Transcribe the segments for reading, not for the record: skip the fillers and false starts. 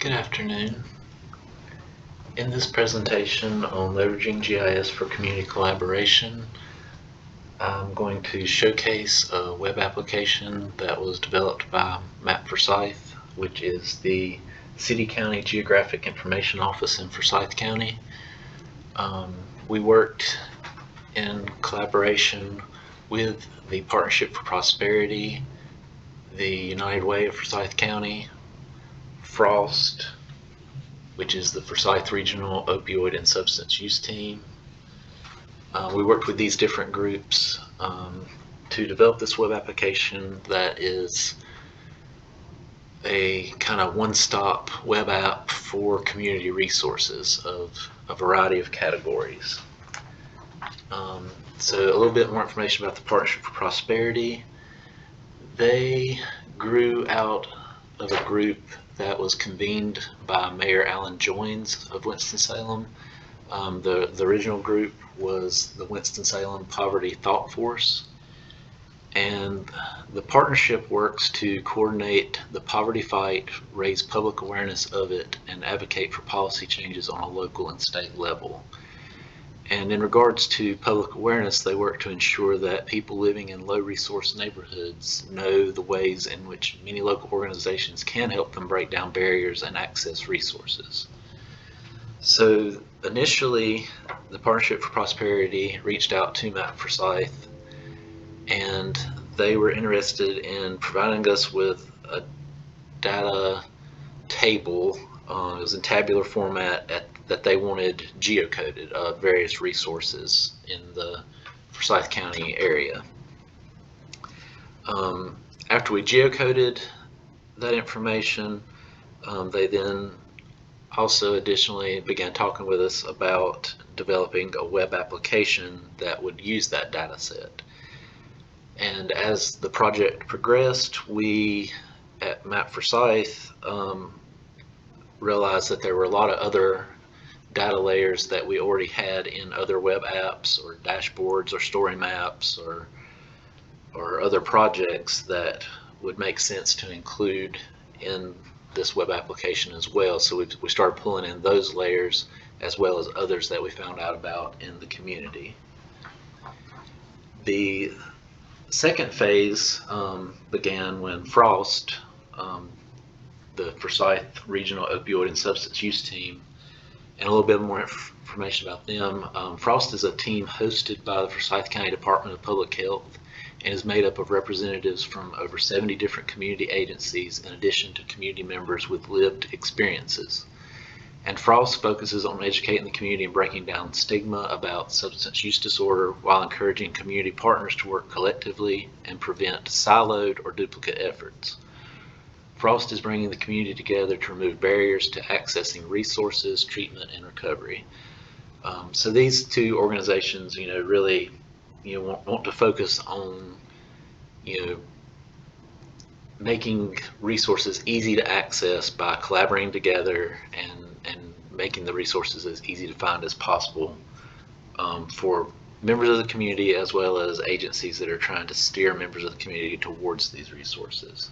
Good afternoon. In this presentation on leveraging GIS for community collaboration, I'm going to showcase a web application that was developed by MapForsyth, which is the City-County Geographic Information Office in Forsyth County. We worked in collaboration with the Partnership for Prosperity, the United Way of Forsyth County, Frost, which is the Forsyth Regional Opioid and Substance Use Team. We worked with these different groups to develop this web application that is a kind of one-stop web app for community resources of a variety of categories. So a little bit more information about the Partnership for Prosperity. They grew out of a group that was convened by Mayor Alan Joines of Winston-Salem. The original group was the Winston-Salem Poverty Thought Force, and the partnership works to coordinate the poverty fight, raise public awareness of it, and advocate for policy changes on a local and state level. And in regards to public awareness, they work to ensure that people living in low-resource neighborhoods know the ways in which many local organizations can help them break down barriers and access resources. So initially, the Partnership for Prosperity reached out to MapForsyth, and they were interested in providing us with a data table. It was in tabular format that they wanted geocoded of various resources in the Forsyth County area. After we geocoded that information, they then also additionally began talking with us about developing a web application that would use that data set. And as the project progressed, we at MapForsyth realized that there were a lot of other data layers that we already had in other web apps or dashboards or story maps or other projects that would make sense to include in this web application as well. So we started pulling in those layers as well as others that we found out about in the community. The second phase began when Frost, the Forsyth Regional Opioid and Substance Use Team, and a little bit more information about them. Frost is a team hosted by the Forsyth County Department of Public Health and is made up of representatives from over 70 different community agencies in addition to community members with lived experiences. And Frost focuses on educating the community and breaking down stigma about substance use disorder while encouraging community partners to work collectively and prevent siloed or duplicate efforts. Frost is bringing the community together to remove barriers to accessing resources, treatment, and recovery. So these two organizations, really, want to focus on, making resources easy to access by collaborating together and making the resources as easy to find as possible for members of the community as well as agencies that are trying to steer members of the community towards these resources.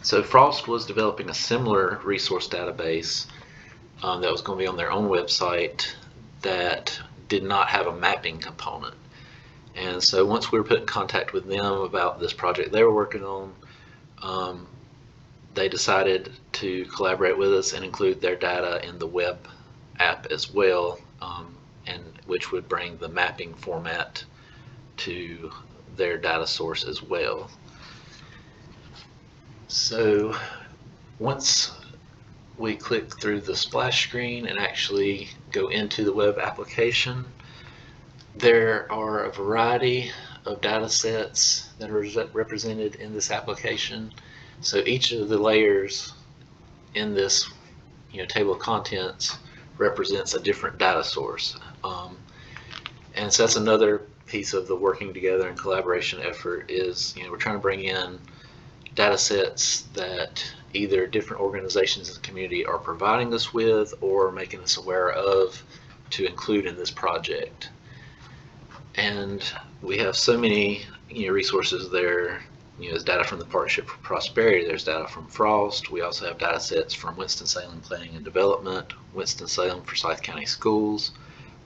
So Frost was developing a similar resource database that was going to be on their own website that did not have a mapping component. And so once we were put in contact with them about this project they were working on, they decided to collaborate with us and include their data in the web app as well, and which would bring the mapping format to their data source as well. So once we click through the splash screen and actually go into the web application, there are a variety of data sets that are represented in this application. So each of the layers in this table of contents represents a different data source. And so that's another piece of the working together and collaboration effort is we're trying to bring in data sets that either different organizations in the community are providing us with or making us aware of to include in this project. And we have so many resources there There's data from the Partnership for Prosperity, there's data from Frost. We also have data sets from Winston-Salem Planning and Development, Winston-Salem Forsyth County Schools,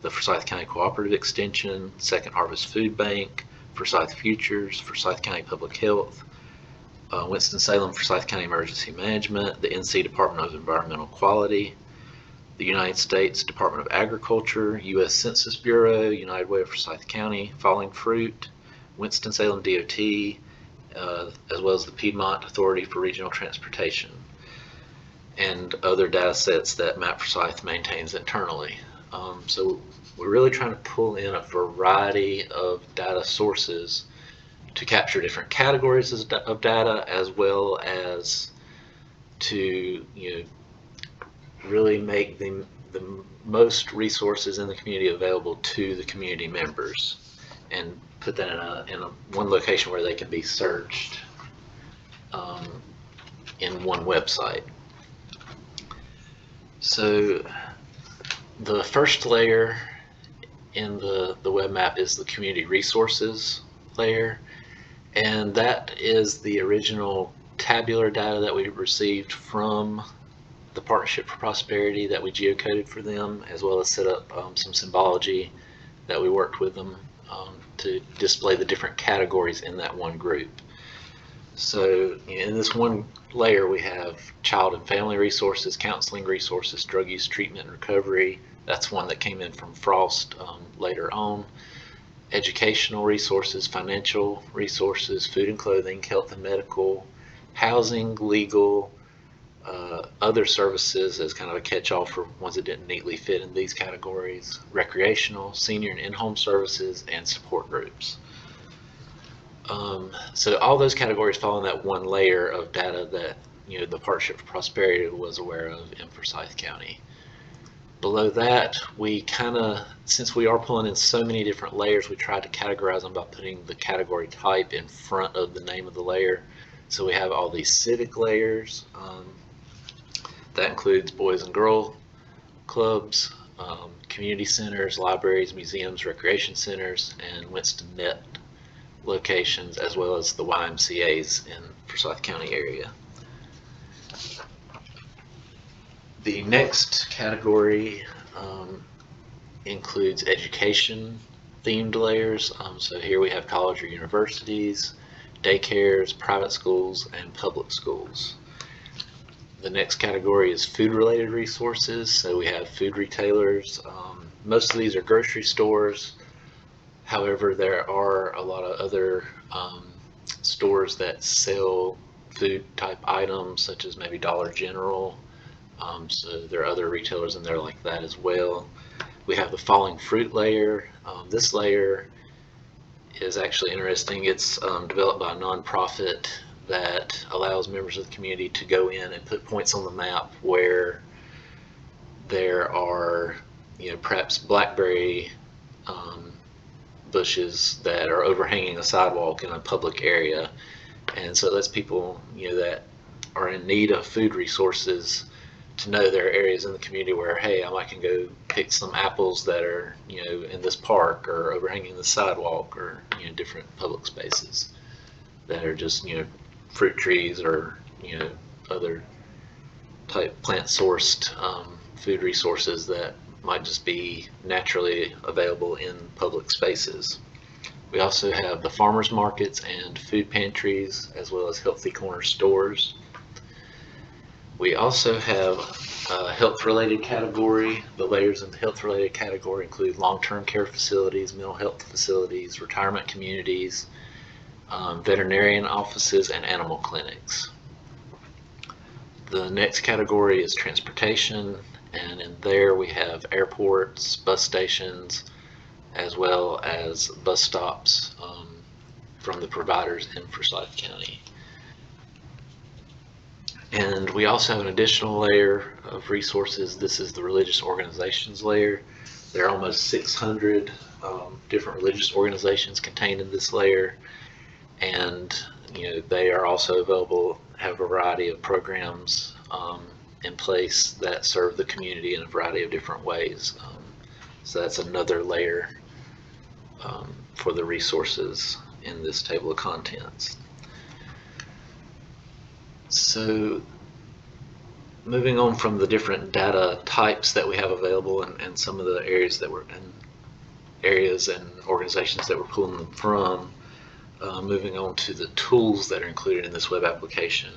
the Forsyth County Cooperative Extension, Second Harvest Food Bank, Forsyth Futures, Forsyth County Public Health, Winston-Salem Forsyth County Emergency Management, the NC Department of Environmental Quality, the United States Department of Agriculture, U.S. Census Bureau, United Way of Forsyth County, Falling Fruit, Winston-Salem DOT, as well as the Piedmont Authority for Regional Transportation, and other data sets that MapForsyth maintains internally. So we're really trying to pull in a variety of data sources to capture different categories of data, as well as to really make the most resources in the community available to the community members, and put that in one location where they can be searched in one website. So the first layer in the web map is the community resources layer, and that is the original tabular data that we received from the Partnership for Prosperity that we geocoded for them, as well as set up some symbology that we worked with them to display the different categories in that one group. So in this one layer we have child and family resources, counseling resources, drug use treatment and recovery. That's one that came in from Frost later on. Educational resources, financial resources, food and clothing, health and medical, housing, legal, other services as kind of a catch-all for ones that didn't neatly fit in these categories, recreational, senior and in-home services, and support groups. So all those categories fall in that one layer of data that the Partnership for Prosperity was aware of in Forsyth County. Below that, we since we are pulling in so many different layers, we tried to categorize them by putting the category type in front of the name of the layer. So we have all these civic layers. That includes boys and girl clubs, community centers, libraries, museums, recreation centers, and Winston Net locations, as well as the YMCAs in Forsyth County area. The next category includes education themed layers. So here we have college or universities, daycares, private schools, and public schools. The next category is food-related resources. So we have food retailers. Most of these are grocery stores. However, there are a lot of other stores that sell food-type items, such as maybe Dollar General. So there are other retailers in there like that as well. We have the falling fruit layer. This layer is actually interesting. It's developed by a nonprofit that allows members of the community to go in and put points on the map where there are, perhaps blackberry bushes that are overhanging a sidewalk in a public area. And so that's people, that are in need of food resources to know there are areas in the community where, hey, I can go pick some apples that are, in this park or overhanging the sidewalk, or, different public spaces that are just, fruit trees or, other type plant sourced food resources that might just be naturally available in public spaces. We also have the farmers markets and food pantries, as well as healthy corner stores. We also have a health-related category. The layers in the health-related category include long-term care facilities, mental health facilities, retirement communities, veterinarian offices, and animal clinics. The next category is transportation, and in there we have airports, bus stations, as well as bus stops from the providers in Forsyth County. And we also have an additional layer of resources. This is the religious organizations layer. There are almost 600 different religious organizations contained in this layer, and they are also available, have a variety of programs in place that serve the community in a variety of different ways. So that's another layer for the resources in this table of contents. So moving on from the different data types that we have available and some of the areas that we're in, areas and organizations that we're pulling them from, moving on to the tools that are included in this web application.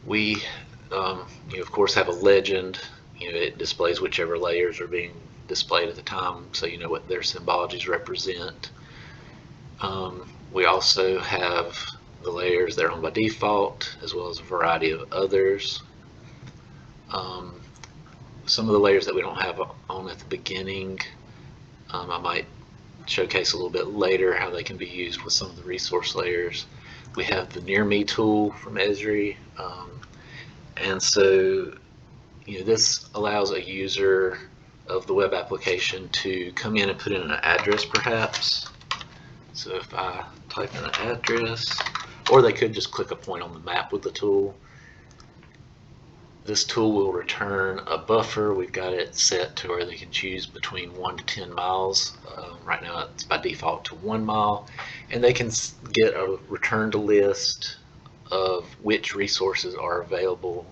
We, of course, have a legend. It displays whichever layers are being displayed at the time, so you know what their symbologies represent. We also have the layers that are on by default, as well as a variety of others. Some of the layers that we don't have on at the beginning, I might showcase a little bit later how they can be used with some of the resource layers. We have the Near Me tool from Esri, and so this allows a user of the web application to come in and put in an address, perhaps. So if I type in an address, or they could just click a point on the map with the tool. This tool will return a buffer. We've got it set to where they can choose between 1 to 10 miles. Right now it's by default to 1 mile, and they can get a returned list of which resources are available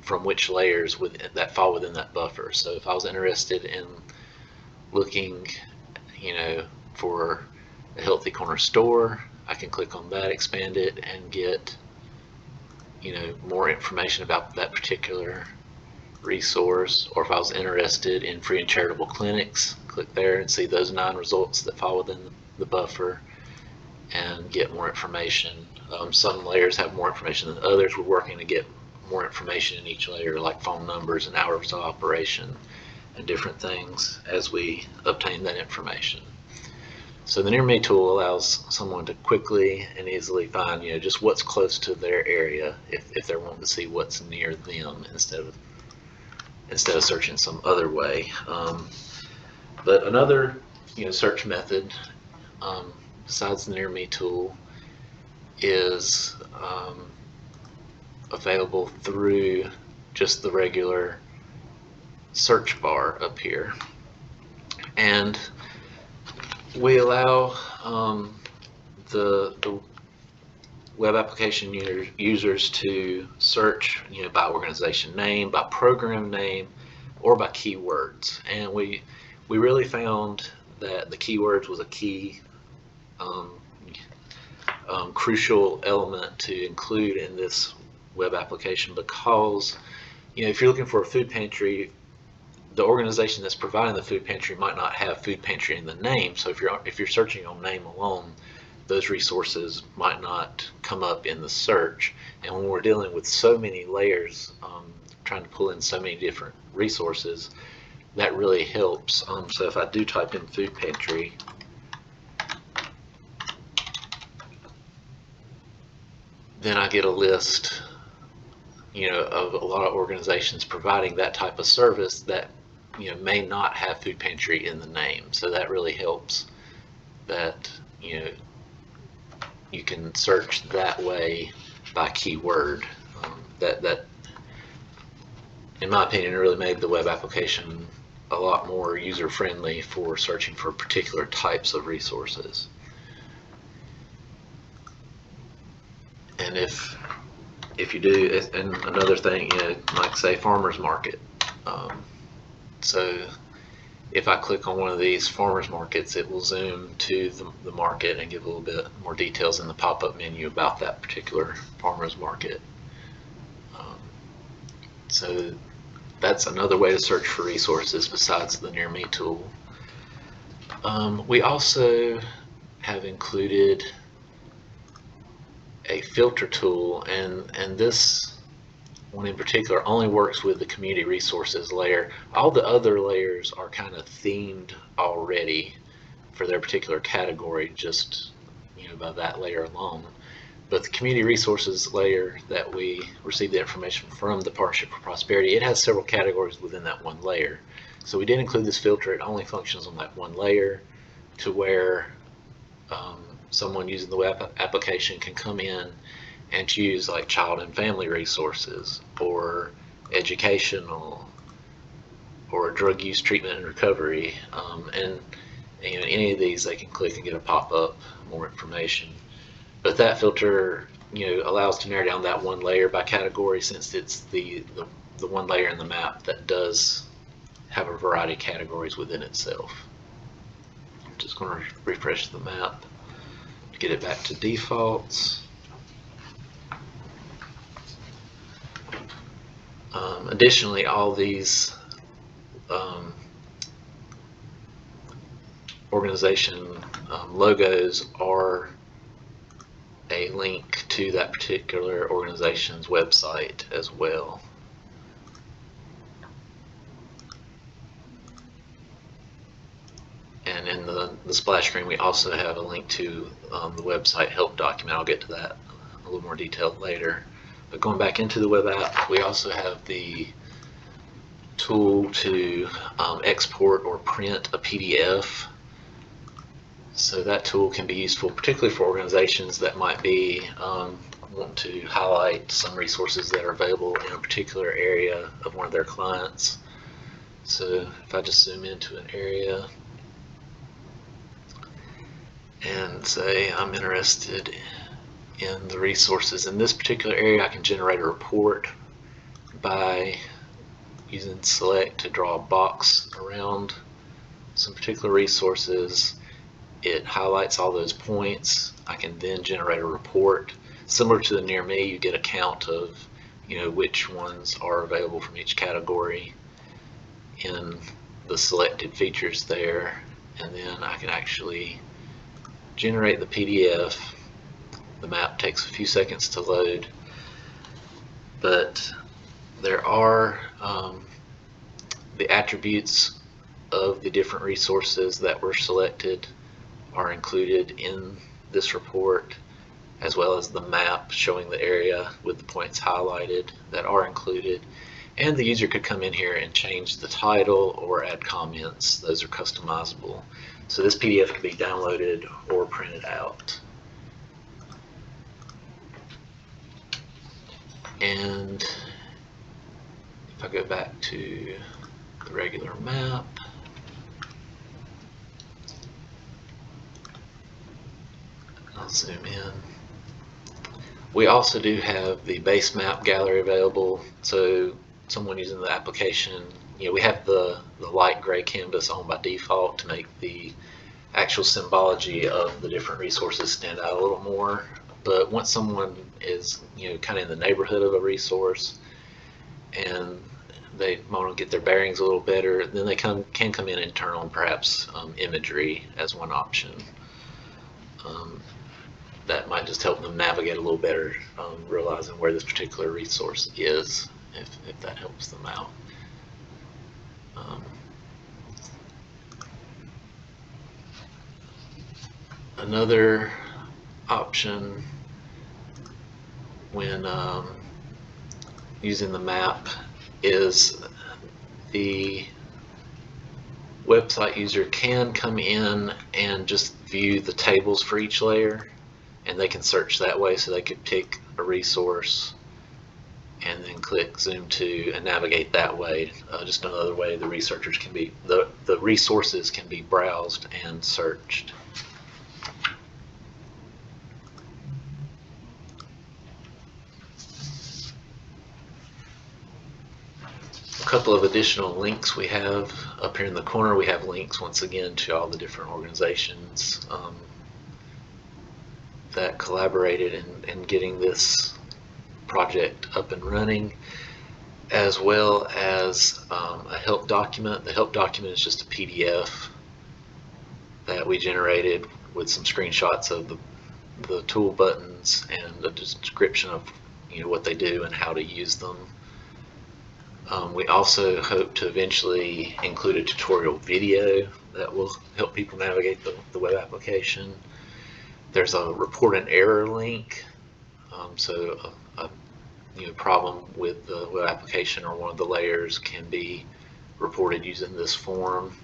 from which layers that fall within that buffer. So if I was interested in looking, for a Healthy Corner store, I can click on that, expand it, and get more information about that particular resource. Or if I was interested in free and charitable clinics, click there and see those 9 results that fall within the buffer and get more information. Some layers have more information than others. We're working to get more information in each layer, like phone numbers and hours of operation and different things as we obtain that information. So the Near Me tool allows someone to quickly and easily find, just what's close to their area if they're wanting to see what's near them instead of searching some other way. But another, search method besides the Near Me tool is available through just the regular search bar up here, and we allow the web application users to search by organization name, by program name, or by keywords. And we really found that the keywords was a key crucial element to include in this web application, because if you're looking for a food pantry, the organization that's providing the food pantry might not have food pantry in the name. So if you're searching on name alone, those resources might not come up in the search. And when we're dealing with so many layers, trying to pull in so many different resources, that really helps. So if I do type in food pantry, then I get a list of a lot of organizations providing that type of service that may not have food pantry in the name. So that really helps that you can search that way by keyword. That in my opinion really made the web application a lot more user friendly for searching for particular types of resources. And if you do, and another thing, like say farmers market. So if I click on one of these farmers markets, it will zoom to the market and give a little bit more details in the pop-up menu about that particular farmers market. So that's another way to search for resources besides the Near Me tool. We also have included a filter tool, and this one in particular only works with the community resources layer. All the other layers are kind of themed already for their particular category, just by that layer alone. But the community resources layer that we receive the information from the Partnership for Prosperity, it has several categories within that one layer. So we did include this filter. It only functions on that one layer, to where someone using the web application can come in and choose like child and family resources, or educational, or drug use treatment and recovery, and any of these they can click and get a pop-up, more information. But that filter allows to narrow down that one layer by category, since it's the one layer in the map that does have a variety of categories within itself. I'm just going to refresh the map to get it back to defaults. Additionally, all these organization logos are a link to that particular organization's website as well. And in the splash screen, we also have a link to the website help document. I'll get to that a little more detailed later. But going back into the web app, we also have the tool to export or print a PDF. So that tool can be useful particularly for organizations that might be want to highlight some resources that are available in a particular area of one of their clients. So if I just zoom into an area and say I'm interested in the resources in this particular area, I can generate a report by using select to draw a box around some particular resources. It highlights all those points. I can then generate a report. Similar to the near me, you get a count of which ones are available from each category in the selected features there, and then I can actually generate the PDF. The map takes a few seconds to load, but there are the attributes of the different resources that were selected are included in this report, as well as the map showing the area with the points highlighted that are included. And the user could come in here and change the title or add comments. Those are customizable. So this PDF can be downloaded or printed out. And if I go back to the regular map, I'll zoom in. We also do have the base map gallery available, so someone using the application, we have the light gray canvas on by default to make the actual symbology of the different resources stand out a little more. But once someone is kind of in the neighborhood of a resource and they want to get their bearings a little better, then they can come in and turn on perhaps imagery as one option. That might just help them navigate a little better, realizing where this particular resource is, if that helps them out. Another option when using the map is the website user can come in and just view the tables for each layer, and they can search that way. So they could pick a resource and then click zoom to and navigate that way. Just another way the researchers can be, the resources can be browsed and searched. A couple of additional links we have up here in the corner. We have links once again to all the different organizations that collaborated in getting this project up and running, as well as a help document. The help document is just a PDF that we generated with some screenshots of the tool buttons and a description of what they do and how to use them. We also hope to eventually include a tutorial video that will help people navigate the web application. There's a report an error link, so a problem with the web application or one of the layers can be reported using this form.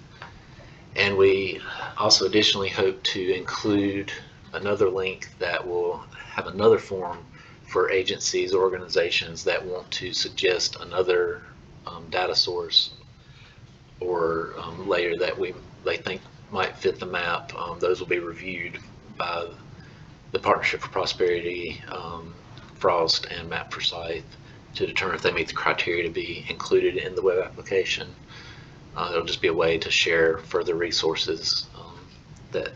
And we also additionally hope to include another link that will have another form for agencies or organizations that want to suggest another data source or layer that they think might fit the map. Those will be reviewed by the Partnership for Prosperity, Frost, and MapForsyth to determine if they meet the criteria to be included in the web application. It'll just be a way to share further resources that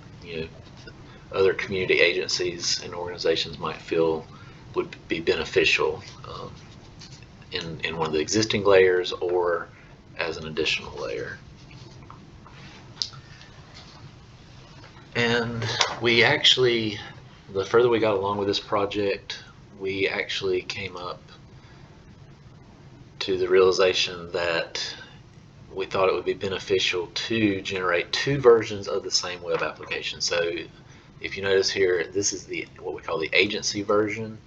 other community agencies and organizations might feel would be beneficial in one of the existing layers or as an additional layer. And we actually, the further we got along with this project, we actually came up to the realization that we thought it would be beneficial to generate two versions of the same web application. So if you notice here, this is what we call the agency version.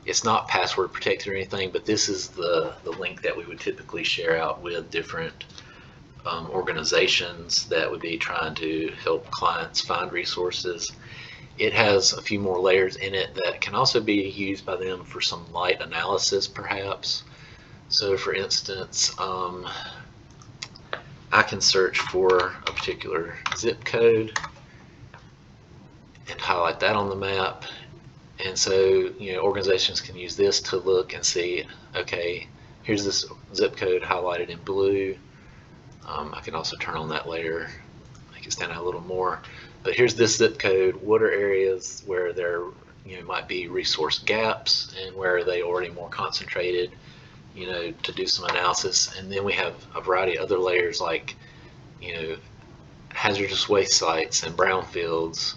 It's not password protected or anything, but this is the link that we would typically share out with different organizations that would be trying to help clients find resources. It has a few more layers in it that can also be used by them for some light analysis, perhaps. So for instance, I can search for a particular zip code and highlight that on the map. And so, organizations can use this to look and see, okay, here's this zip code highlighted in blue. I can also turn on that layer, make it stand out a little more. But here's this zip code. What are areas where there might be resource gaps and where are they already more concentrated, to do some analysis. And then we have a variety of other layers like, hazardous waste sites and brownfields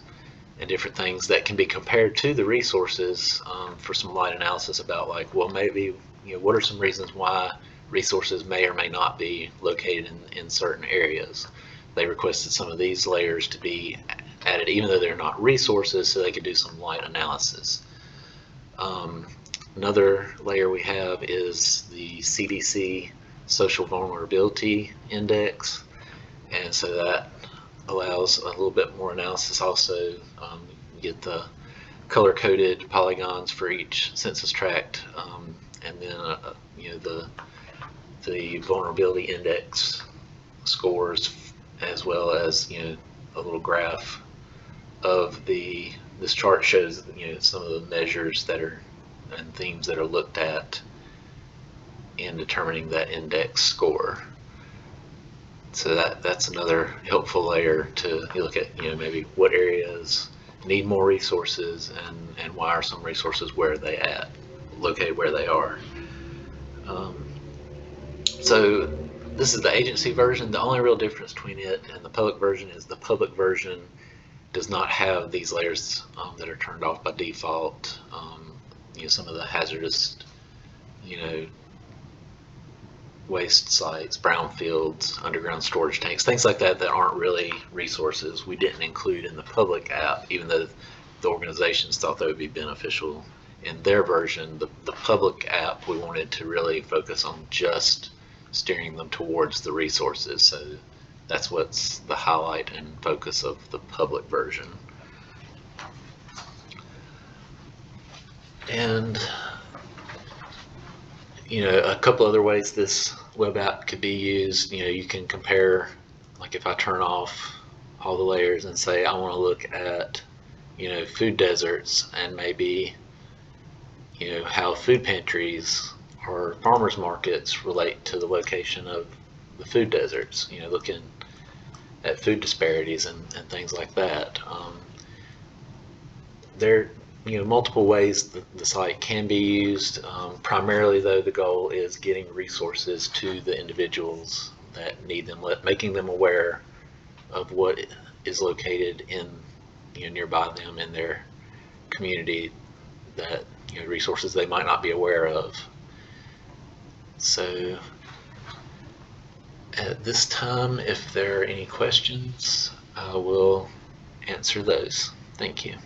and different things that can be compared to the resources for some light analysis about, like, well, maybe, what are some reasons why resources may or may not be located in certain areas. They requested some of these layers to be added, even though they're not resources, so they could do some light analysis. Another layer we have is the CDC Social Vulnerability Index, and so that allows a little bit more analysis. Also, you get the color-coded polygons for each census tract, and then the vulnerability index scores, as well as a little graph of this chart shows some of the measures that are and themes that are looked at in determining that index score. So that's another helpful layer to look at, maybe what areas need more resources and why are some resources located where they are. So this is the agency version. The only real difference between it and the public version is the public version does not have these layers that are turned off by default. Some of the hazardous, waste sites, brownfields, underground storage tanks, things like that aren't really resources we didn't include in the public app, even though the organizations thought that would be beneficial in their version. The public app, we wanted to really focus on just steering them towards the resources. So that's what's the highlight and focus of the public version. And a couple other ways this web app could be used. You can compare, like if I turn off all the layers and say I want to look at food deserts and maybe how food pantries or farmers markets relate to the location of the food deserts, looking at food disparities and things like that. There multiple ways the site can be used. Primarily though, the goal is getting resources to the individuals that need them, making them aware of what is located in nearby them in their community, that resources they might not be aware of. So at this time, if there are any questions, I will answer those. Thank you.